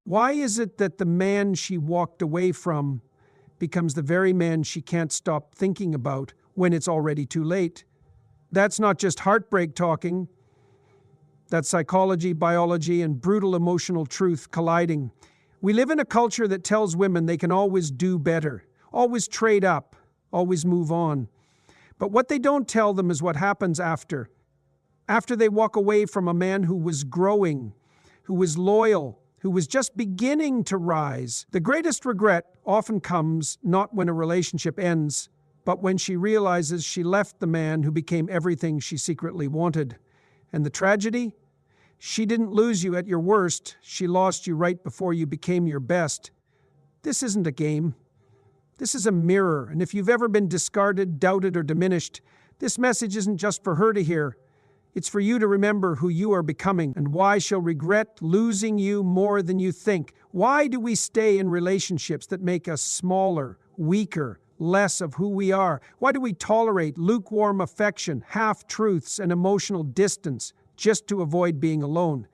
Why is it that the man she walked away from becomes the very man she can't stop thinking about when it's already too late? That's not just heartbreak talking. That's psychology, biology, and brutal emotional truth colliding. We live in a culture that tells women they can always do better, always trade up, always move on. But what they don't tell them is what happens after. After they walk away from a man who was growing, who was loyal, who was just beginning to rise. The greatest regret often comes not when a relationship ends, but when she realizes she left the man who became everything she secretly wanted. And the tragedy? She didn't lose you at your worst. She lost you right before you became your best. This isn't a game. This is a mirror, and if you've ever been discarded, doubted, or diminished, this message isn't just for her to hear. It's for you to remember who you are becoming and why she'll regret losing you more than you think. Why do we stay in relationships that make us smaller, weaker, less of who we are? Why do we tolerate lukewarm affection, half-truths, and emotional distance just to avoid being alone?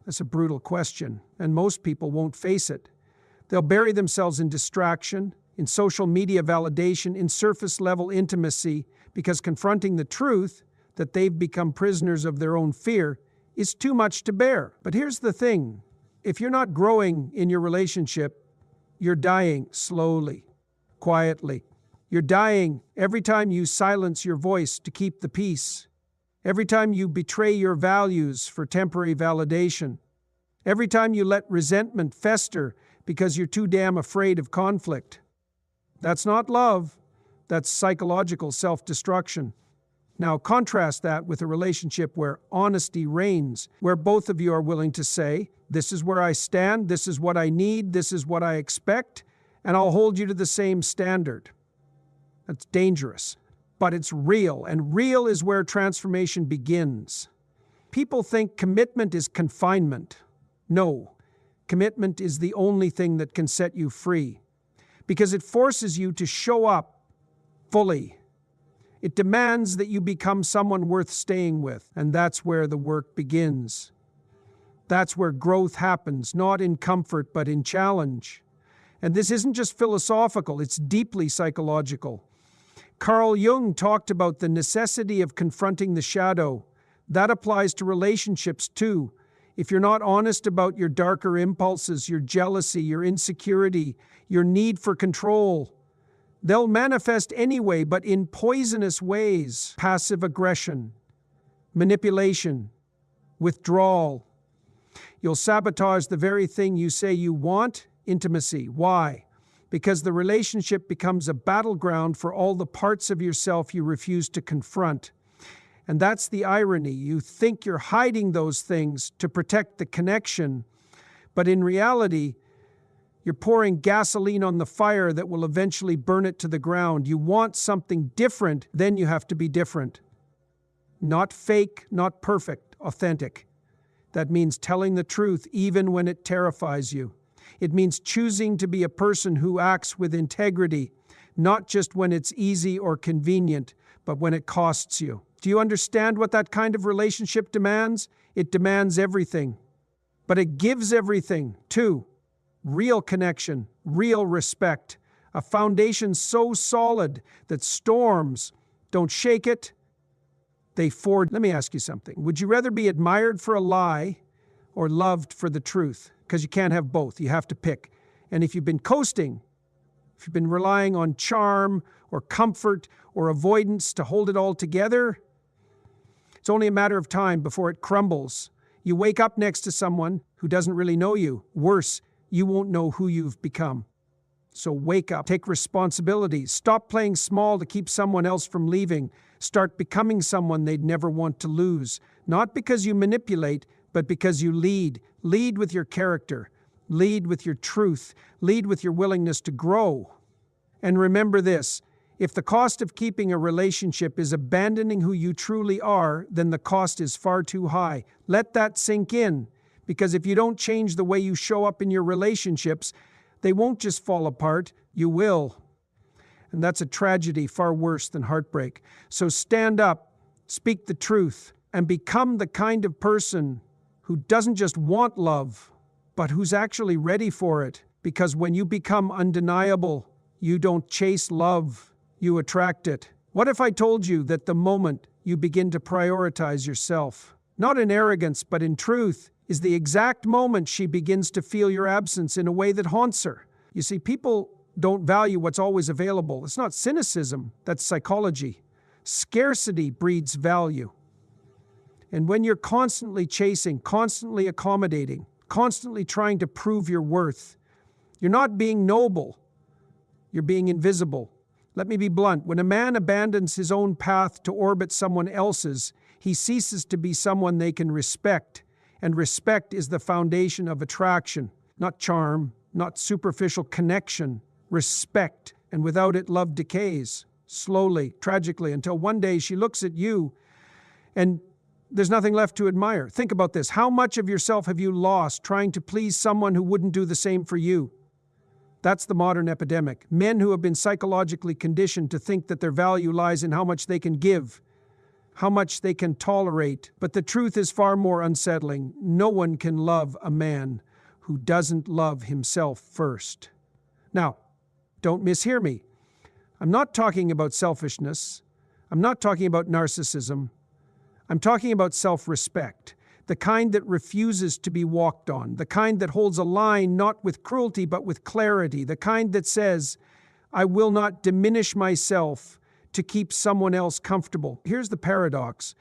That's a brutal question, and most people won't face it. They'll bury themselves in distraction, in social media validation, in surface-level intimacy, because confronting the truth that they've become prisoners of their own fear is too much to bear. But here's the thing. If you're not growing in your relationship, you're dying slowly, quietly. You're dying every time you silence your voice to keep the peace, every time you betray your values for temporary validation, every time you let resentment fester because you're too damn afraid of conflict. That's not love. That's psychological self-destruction. Now contrast that with a relationship where honesty reigns, where both of you are willing to say, this is where I stand, this is what I need, this is what I expect, and I'll hold you to the same standard. That's dangerous, but it's real, and real is where transformation begins. People think commitment is confinement. No, commitment is the only thing that can set you free, because it forces you to show up fully. It demands that you become someone worth staying with, and that's where the work begins. That's where growth happens, not in comfort, but in challenge. And this isn't just philosophical, it's deeply psychological. Carl Jung talked about the necessity of confronting the shadow. That applies to relationships too. If you're not honest about your darker impulses, your jealousy, your insecurity, your need for control, they'll manifest anyway, but in poisonous ways. Passive aggression, manipulation, withdrawal. You'll sabotage the very thing you say you want, intimacy. Why? Because the relationship becomes a battleground for all the parts of yourself you refuse to confront. And that's the irony. You think you're hiding those things to protect the connection, but in reality, you're pouring gasoline on the fire that will eventually burn it to the ground. You want something different, then you have to be different. Not fake, not perfect, authentic. That means telling the truth even when it terrifies you. It means choosing to be a person who acts with integrity, not just when it's easy or convenient, but when it costs you. Do you understand what that kind of relationship demands? It demands everything, but it gives everything too. Real connection, real respect, a foundation so solid that storms don't shake it, they forge. Let me ask you something. Would you rather be admired for a lie or loved for the truth? Because you can't have both. You have to pick. And if you've been coasting, if you've been relying on charm or comfort or avoidance to hold it all together, it's only a matter of time before it crumbles. You wake up next to someone who doesn't really know you. Worse, you won't know who you've become. So wake up, take responsibility, stop playing small to keep someone else from leaving. Start becoming someone they'd never want to lose. Not because you manipulate, but because you lead. Lead with your character. Lead with your truth. Lead with your willingness to grow. And remember this, if the cost of keeping a relationship is abandoning who you truly are, then the cost is far too high. Let that sink in. Because if you don't change the way you show up in your relationships, they won't just fall apart, you will. And that's a tragedy far worse than heartbreak. So stand up, speak the truth, and become the kind of person who doesn't just want love, but who's actually ready for it. Because when you become undeniable, you don't chase love, you attract it. What if I told you that the moment you begin to prioritize yourself, not in arrogance but in truth, is the exact moment she begins to feel your absence in a way that haunts her? You see, people don't value what's always available. It's not cynicism, that's psychology. Scarcity breeds value. And when you're constantly chasing, constantly accommodating, constantly trying to prove your worth, you're not being noble, you're being invisible. Let me be blunt. When a man abandons his own path to orbit someone else's, he ceases to be someone they can respect. And respect is the foundation of attraction, not charm, not superficial connection. Respect. And without it, love decays, slowly, tragically, until one day she looks at you and there's nothing left to admire. Think about this. How much of yourself have you lost trying to please someone who wouldn't do the same for you? That's the modern epidemic. Men who have been psychologically conditioned to think that their value lies in how much they can give, how much they can tolerate. But the truth is far more unsettling. No one can love a man who doesn't love himself first. Now, don't mishear me. I'm not talking about selfishness. I'm not talking about narcissism. I'm talking about self-respect. The kind that refuses to be walked on, the kind that holds a line not with cruelty but with clarity, the kind that says, I will not diminish myself to keep someone else comfortable. Here's the paradox.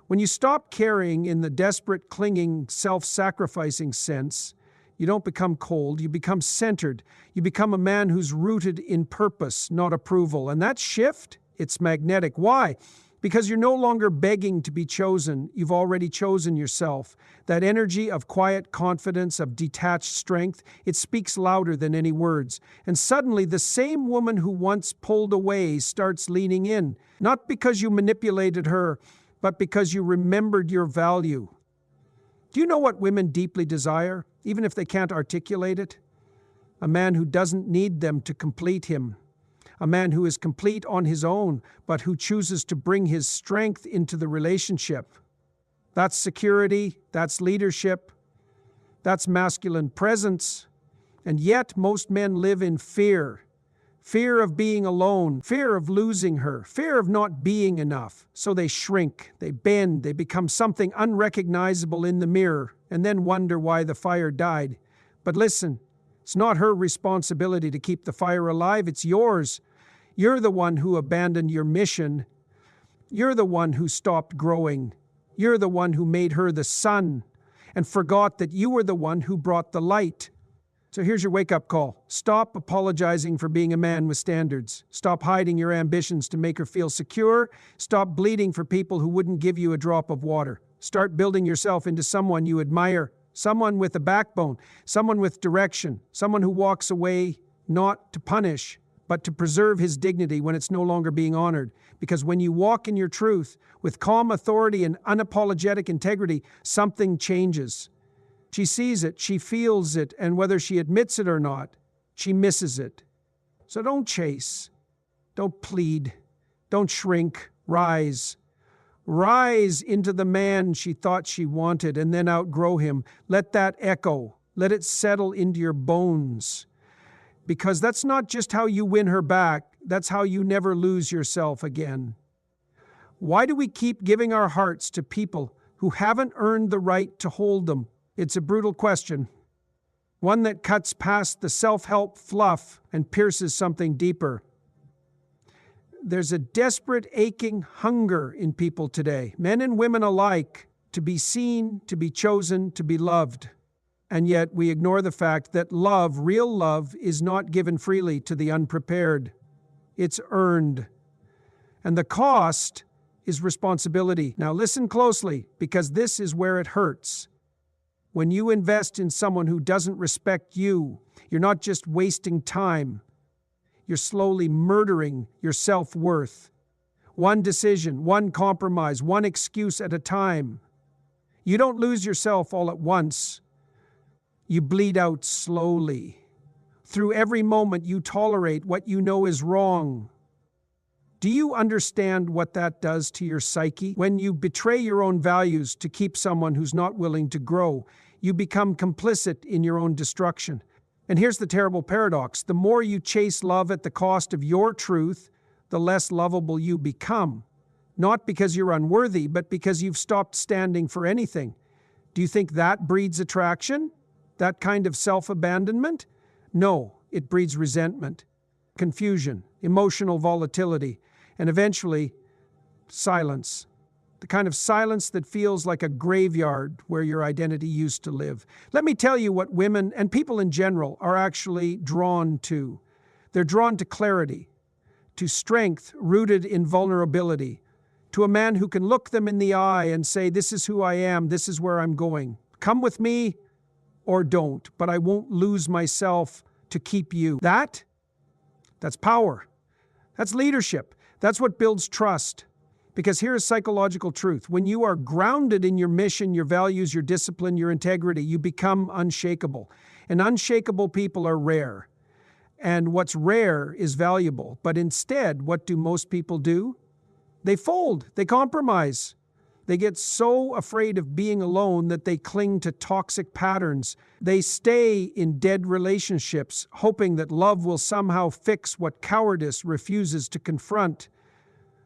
When you stop caring in the desperate, clinging, self-sacrificing sense, you don't become cold, you become centered. You become a man who's rooted in purpose, not approval. And that shift, it's magnetic. Why? Because you're no longer begging to be chosen, you've already chosen yourself. That energy of quiet confidence, of detached strength, it speaks louder than any words. And suddenly the same woman who once pulled away starts leaning in, not because you manipulated her, but because you remembered your value. Do you know what women deeply desire, even if they can't articulate it? A man who doesn't need them to complete him. A man who is complete on his own, but who chooses to bring his strength into the relationship. That's security, that's leadership, that's masculine presence. And yet most men live in fear. Fear of being alone, fear of losing her, fear of not being enough. So they shrink, they bend, they become something unrecognizable in the mirror, and then wonder why the fire died. But listen, it's not her responsibility to keep the fire alive, it's yours. You're the one who abandoned your mission. You're the one who stopped growing. You're the one who made her the sun and forgot that you were the one who brought the light. So here's your wake-up call. Stop apologizing for being a man with standards. Stop hiding your ambitions to make her feel secure. Stop bleeding for people who wouldn't give you a drop of water. Start building yourself into someone you admire, someone with a backbone, someone with direction, someone who walks away not to punish, but to preserve his dignity when it's no longer being honored. Because when you walk in your truth, with calm authority and unapologetic integrity, something changes. She sees it, she feels it, and whether she admits it or not, she misses it. So don't chase, don't plead, don't shrink, rise. Rise into the man she thought she wanted and then outgrow him. Let that echo, let it settle into your bones. Because that's not just how you win her back, that's how you never lose yourself again. Why do we keep giving our hearts to people who haven't earned the right to hold them? It's a brutal question, one that cuts past the self-help fluff and pierces something deeper. There's a desperate, aching hunger in people today, men and women alike, to be seen, to be chosen, to be loved. And yet we ignore the fact that love, real love, is not given freely to the unprepared. It's earned. And the cost is responsibility. Now listen closely, because this is where it hurts. When you invest in someone who doesn't respect you, you're not just wasting time. You're slowly murdering your self-worth. One decision, one compromise, one excuse at a time. You don't lose yourself all at once. You bleed out slowly. Through every moment you tolerate what you know is wrong. Do you understand what that does to your psyche? When you betray your own values to keep someone who's not willing to grow, you become complicit in your own destruction. And here's the terrible paradox. The more you chase love at the cost of your truth, the less lovable you become. Not because you're unworthy, but because you've stopped standing for anything. Do you think that breeds attraction? That kind of self-abandonment? No, it breeds resentment, confusion, emotional volatility, and eventually, silence. The kind of silence that feels like a graveyard where your identity used to live. Let me tell you what women and people in general are actually drawn to. They're drawn to clarity, to strength rooted in vulnerability, to a man who can look them in the eye and say, "This is who I am, this is where I'm going. Come with me or don't, but I won't lose myself to keep you." That's power. That's leadership. That's what builds trust. Because here's psychological truth. When you are grounded in your mission, your values, your discipline, your integrity, you become unshakable. And unshakable people are rare. And what's rare is valuable. But instead, what do most people do? They fold. They compromise. They get so afraid of being alone that they cling to toxic patterns. They stay in dead relationships, hoping that love will somehow fix what cowardice refuses to confront.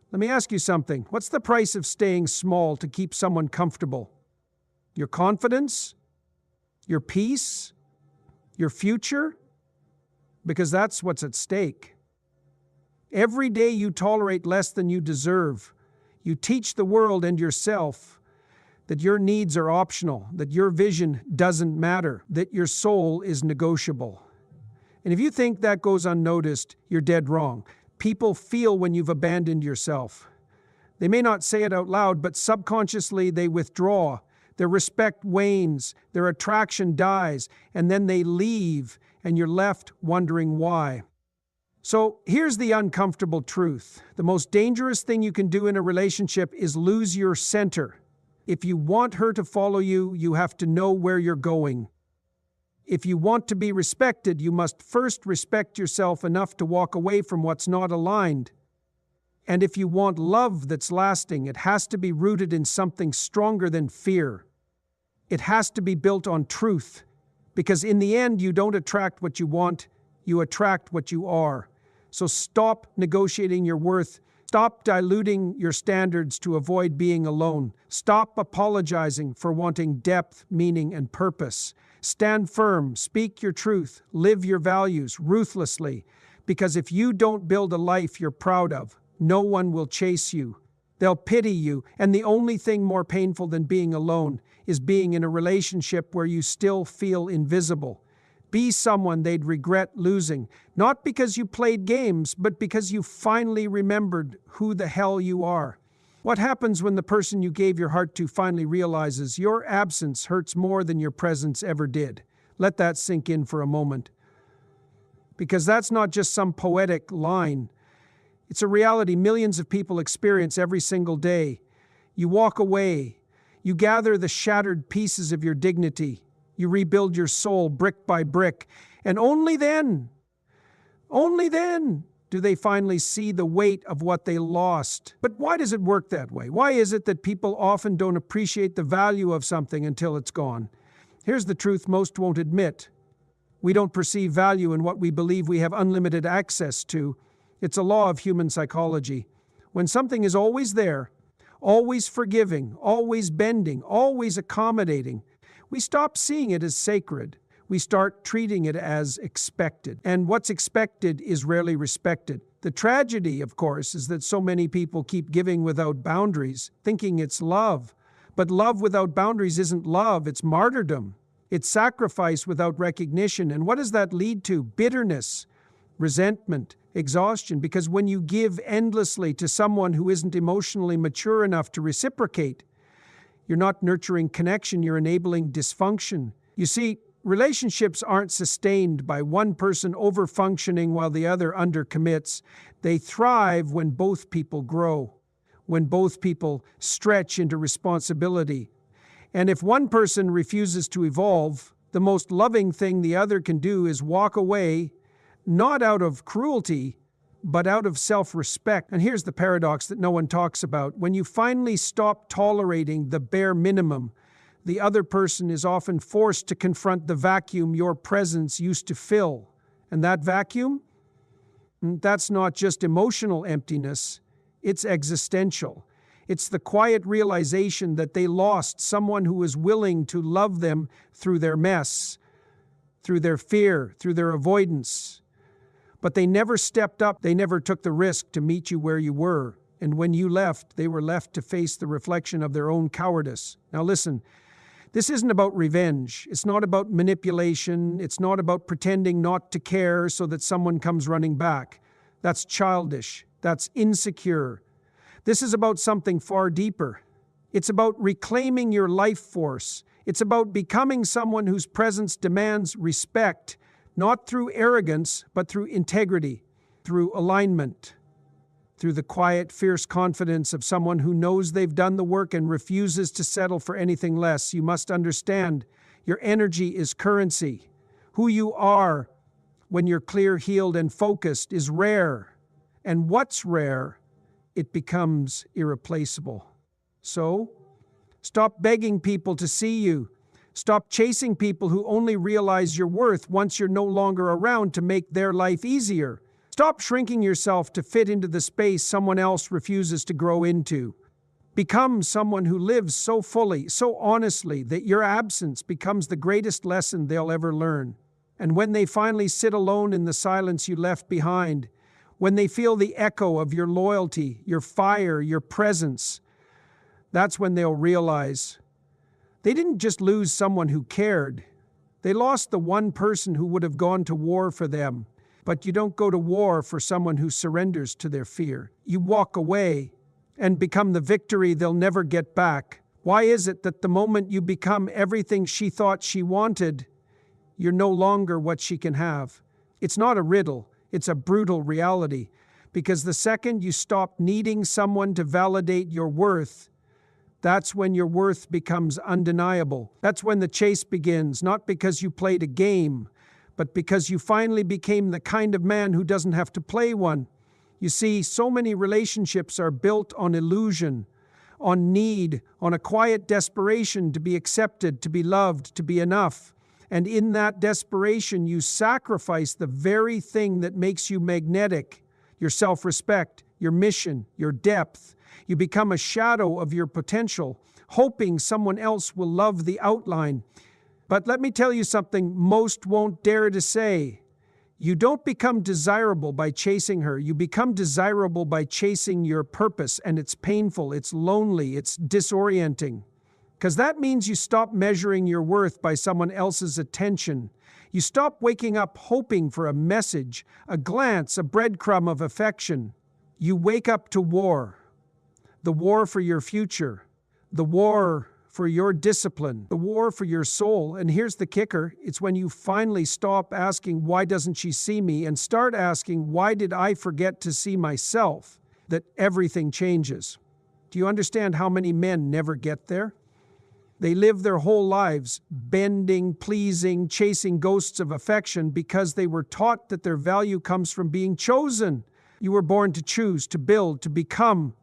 Let me ask you something. What's the price of staying small to keep someone comfortable? Your confidence? Your peace? Your future? Because that's what's at stake. Every day you tolerate less than you deserve, you teach the world and yourself that your needs are optional, that your vision doesn't matter, that your soul is negotiable. And if you think that goes unnoticed, you're dead wrong. People feel when you've abandoned yourself. They may not say it out loud, but subconsciously they withdraw. Their respect wanes, their attraction dies, and then they leave, and you're left wondering why. So here's the uncomfortable truth. The most dangerous thing you can do in a relationship is lose your center. If you want her to follow you, you have to know where you're going. If you want to be respected, you must first respect yourself enough to walk away from what's not aligned. And if you want love that's lasting, it has to be rooted in something stronger than fear. It has to be built on truth. Because in the end, you don't attract what you want, you attract what you are. So stop negotiating your worth. Stop diluting your standards to avoid being alone. Stop apologizing for wanting depth, meaning, and purpose. Stand firm, speak your truth, live your values ruthlessly. Because if you don't build a life you're proud of, no one will chase you. They'll pity you, and the only thing more painful than being alone is being in a relationship where you still feel invisible. Be someone they'd regret losing, not because you played games, but because you finally remembered who the hell you are. What happens when the person you gave your heart to finally realizes your absence hurts more than your presence ever did? Let that sink in for a moment. Because that's not just some poetic line. It's a reality millions of people experience every single day. You walk away. You gather the shattered pieces of your dignity. You rebuild your soul brick by brick. And only then do they finally see the weight of what they lost. But why does it work that way? Why is it that people often don't appreciate the value of something until it's gone? Here's the truth most won't admit. We don't perceive value in what we believe we have unlimited access to. It's a law of human psychology. When something is always there, always forgiving, always bending, always accommodating, we stop seeing it as sacred. We start treating it as expected. And what's expected is rarely respected. The tragedy, of course, is that so many people keep giving without boundaries, thinking it's love. But love without boundaries isn't love, it's martyrdom. It's sacrifice without recognition. And what does that lead to? Bitterness, resentment, exhaustion. Because when you give endlessly to someone who isn't emotionally mature enough to reciprocate, you're not nurturing connection, you're enabling dysfunction. You see, relationships aren't sustained by one person overfunctioning while the other undercommits. They thrive when both people grow, when both people stretch into responsibility. And if one person refuses to evolve, the most loving thing the other can do is walk away, not out of cruelty, but out of self-respect. And here's the paradox that no one talks about. When you finally stop tolerating the bare minimum, The other person is often forced to confront the vacuum your presence used to fill. And that vacuum? That's not just emotional emptiness, it's existential. It's the quiet realization that they lost someone who was willing to love them through their mess, through their fear, through their avoidance. But they never stepped up, they never took the risk to meet you where you were. And when you left, they were left to face the reflection of their own cowardice. Now listen, this isn't about revenge. It's not about manipulation. It's not about pretending not to care so that someone comes running back. That's childish. That's insecure. This is about something far deeper. It's about reclaiming your life force. It's about becoming someone whose presence demands respect, not through arrogance, but through integrity, through alignment, through the quiet, fierce confidence of someone who knows they've done the work and refuses to settle for anything less. You must understand, your energy is currency. Who you are when you're clear, healed, and focused is rare. And what's rare, it becomes irreplaceable. So, stop begging people to see you. Stop chasing people who only realize your worth once you're no longer around to make their life easier. Stop shrinking yourself to fit into the space someone else refuses to grow into. Become someone who lives so fully, so honestly, that your absence becomes the greatest lesson they'll ever learn. And when they finally sit alone in the silence you left behind, when they feel the echo of your loyalty, your fire, your presence, that's when they'll realize they didn't just lose someone who cared. They lost the one person who would have gone to war for them. But you don't go to war for someone who surrenders to their fear. You walk away and become the victory they'll never get back. Why is it that the moment you become everything she thought she wanted, you're no longer what she can have? It's not a riddle, it's a brutal reality. Because the second you stop needing someone to validate your worth, that's when your worth becomes undeniable. That's when the chase begins, not because you played a game, but because you finally became the kind of man who doesn't have to play one. You see, so many relationships are built on illusion, on need, on a quiet desperation to be accepted, to be loved, to be enough. And in that desperation, you sacrifice the very thing that makes you magnetic, your self-respect, your mission, your depth. You become a shadow of your potential, hoping someone else will love the outline. But let me tell you something most won't dare to say. You don't become desirable by chasing her. You become desirable by chasing your purpose, and it's painful, it's lonely, it's disorienting. Because that means you stop measuring your worth by someone else's attention. You stop waking up hoping for a message, a glance, a breadcrumb of affection. You wake up to war. The war for your future. The war for your discipline, the war for your soul. And here's the kicker, it's when you finally stop asking, why doesn't she see me, and start asking, why did I forget to see myself, that everything changes. Do you understand how many men never get there? They live their whole lives bending, pleasing, chasing ghosts of affection because they were taught that their value comes from being chosen. You were born to choose, to build, to become.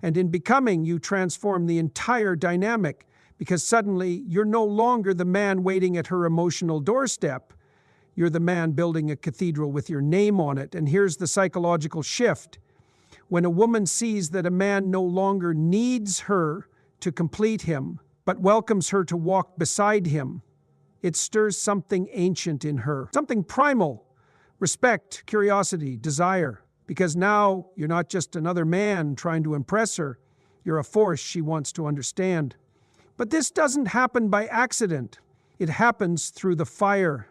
And in becoming, you transform the entire dynamic. Because suddenly, you're no longer the man waiting at her emotional doorstep. You're the man building a cathedral with your name on it. And here's the psychological shift. When a woman sees that a man no longer needs her to complete him, but welcomes her to walk beside him, it stirs something ancient in her, something primal, respect, curiosity, desire. Because now, you're not just another man trying to impress her, you're a force she wants to understand. But this doesn't happen by accident. It happens through the fire,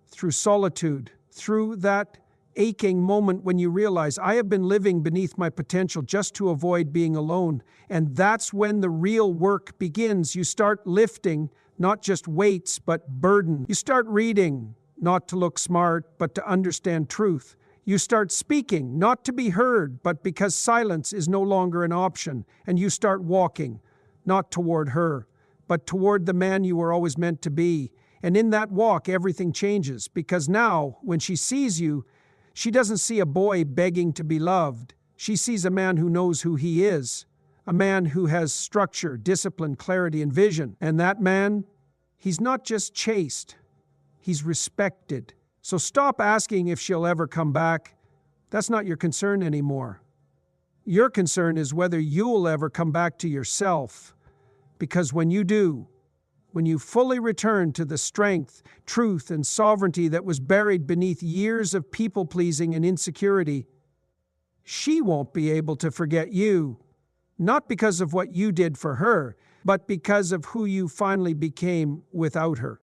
through solitude, through that aching moment when you realize, I have been living beneath my potential just to avoid being alone. And that's when the real work begins. You start lifting, not just weights, but burden. You start reading, not to look smart, but to understand truth. You start speaking, not to be heard, but because silence is no longer an option. And you start walking, not toward her, but toward the man you were always meant to be. And in that walk, everything changes, because now, when she sees you, she doesn't see a boy begging to be loved. She sees a man who knows who he is, A man who has structure, discipline, clarity, and vision. And that man, he's not just chaste, he's respected. So stop asking if she'll ever come back. That's not your concern anymore. Your concern is whether you'll ever come back to yourself. Because when you do, when you fully return to the strength, truth, and sovereignty that was buried beneath years of people-pleasing and insecurity, she won't be able to forget you. Not because of what you did for her, but because of who you finally became without her.